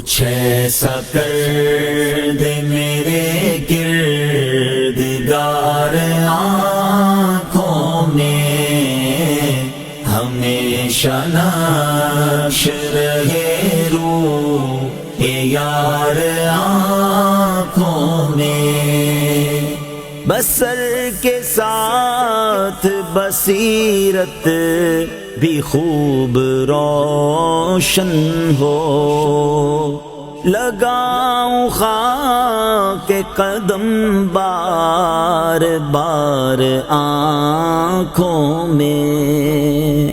کچھ ایسا کر دے میرے کردگار آنکھوں میں، ہمیشہ نقش رہے روح یار آنکھوں میں، بصر کے ساتھ بصیرت بھی خوب روشن ہو، لگاؤں خاک قدم بار بار آنکھوں میں،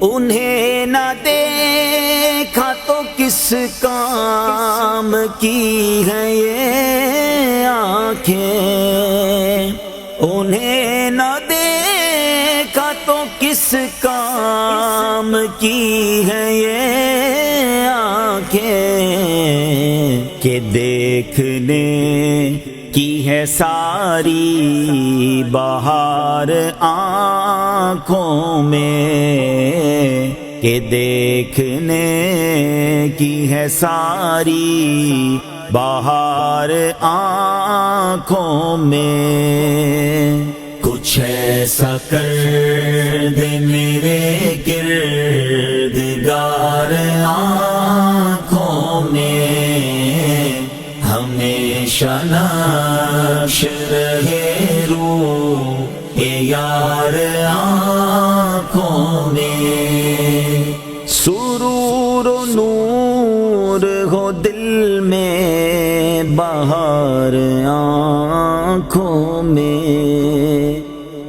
انہیں نہ دیکھا تو کس کام کی ہے یہ آنکھیں، انہیں نہ دیکھا تو کس کام کی ہے یہ آنکھیں، کہ دیکھنے کی ہے ساری بہار آنکھوں میں، کہ دیکھنے کی ہے ساری بہار آنکھوں میں، کچھ ایسا کر دے میرے کردگار آنکھوں میں، ہمیشہ نقش رہے روح یار آنکھوں میں، سرور و نور ہو دل میں بہار آنکھوں میں،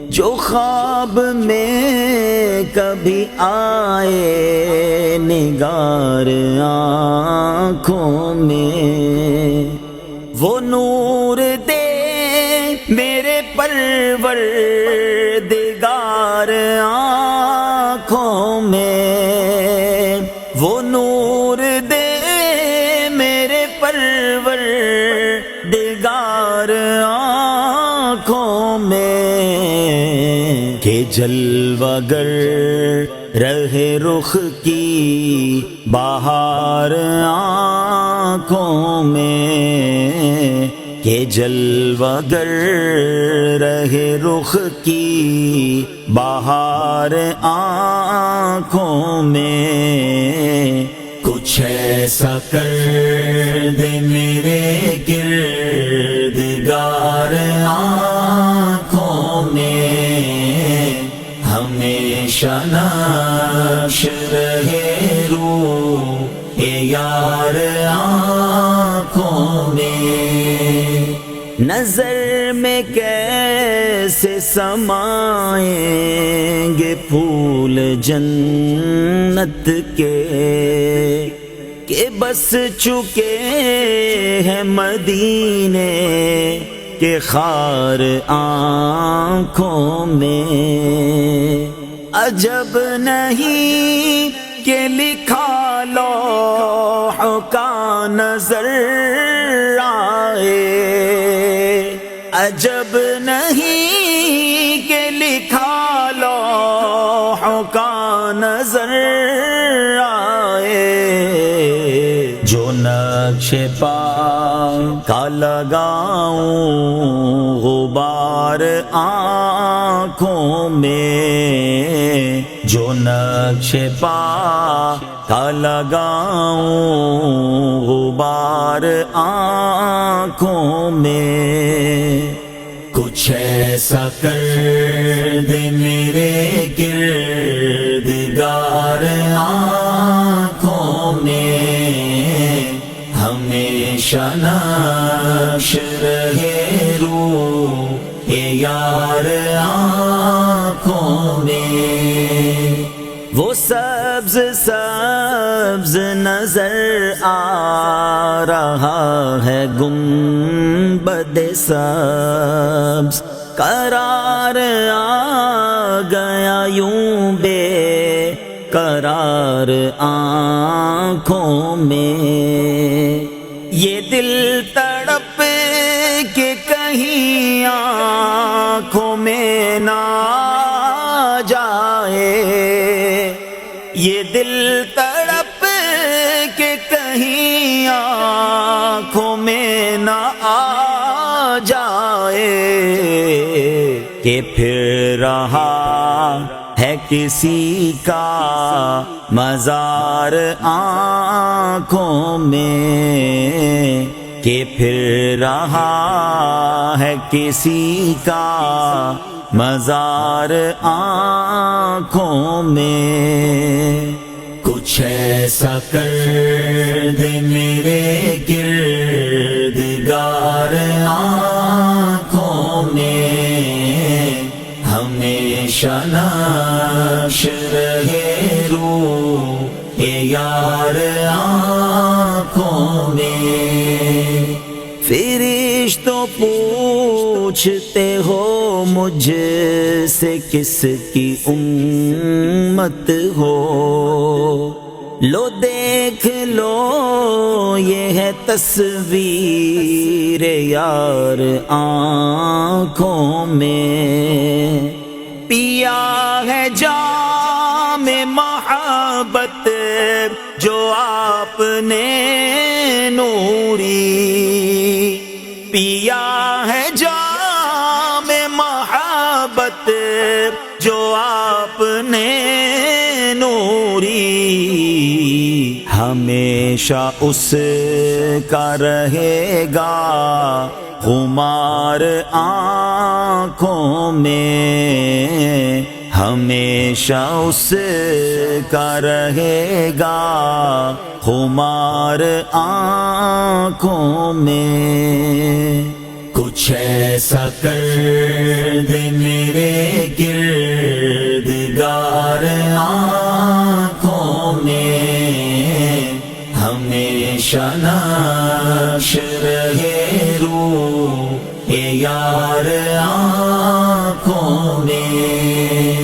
جو خواب میں کبھی آئے نگار آنکھوں میں، وہ نور دے میرے پروردگار آنکھوں میں، وہ نور دے میرے پروردگار آنکھوں میں، کہ جلوہ گر رہے رخ کی بہار آنکھوں میں، کہ جلوہ گر رہے رخ کی بہار آنکھوں میں، کچھ ایسا کر دے میرے کردگار آنکھوں میں، ہمیشہ نقش رہے روح یار آنکھوں میں، نظر میں کیسے سمائیں گے پھول جنت کے، کہ بس چکے ہیں مدینے کے خار آنکھوں میں، عجب نہیں کہ لکھا لوح کا نظر آئے، عجب نہیں کہ لکھا لوح کا نظر آئے، جو نقش پا کا لگاؤں غبار آنکھوں میں، جو نقش پا کا لگاؤں غبار آنکھوں میں، کچھ ایسا کر دے میرے کردگار آنکھوں میں، ہمیشہ نقش رہے روح یار آنکھوں میں، وہ سبز سبز نظر آ رہا ہے گنبد سبز، قرار آ گیا یوں بے قرار آنکھوں میں، یہ دل تڑپ کے کہیں آنکھوں میں نہ جائے، یہ دل تڑپ کے کہیں کہ پھر رہا ہے کسی کا مزار آنکھوں میں، کہ پھر رہا ہے کسی کا مزار آنکھوں میں۔ کچھ ایسا کر دے میرے کردگار آنکھوں میں، ہمیشہ نقش رہے روح یار آنکھوں میں۔ فرشتوں پوچھتے ہو مجھ سے کس کی امت ہو، لو دیکھ لو یہ ہے تصویر یار آنکھوں میں۔ پیا ہے جام محبت جو آپ نے نوری، پیا ہے جام محبت جو آپ نے نوری، ہمیشہ اس کا رہے گا خمار آنکھوں میں، ہمیشہ اس کا رہے گا خمار آنکھوں میں۔ کچھ ایسا کر دے میرے کردگار آنکھوں میں، ہمیشہ نقش رہے روح یار آنکھوں میں۔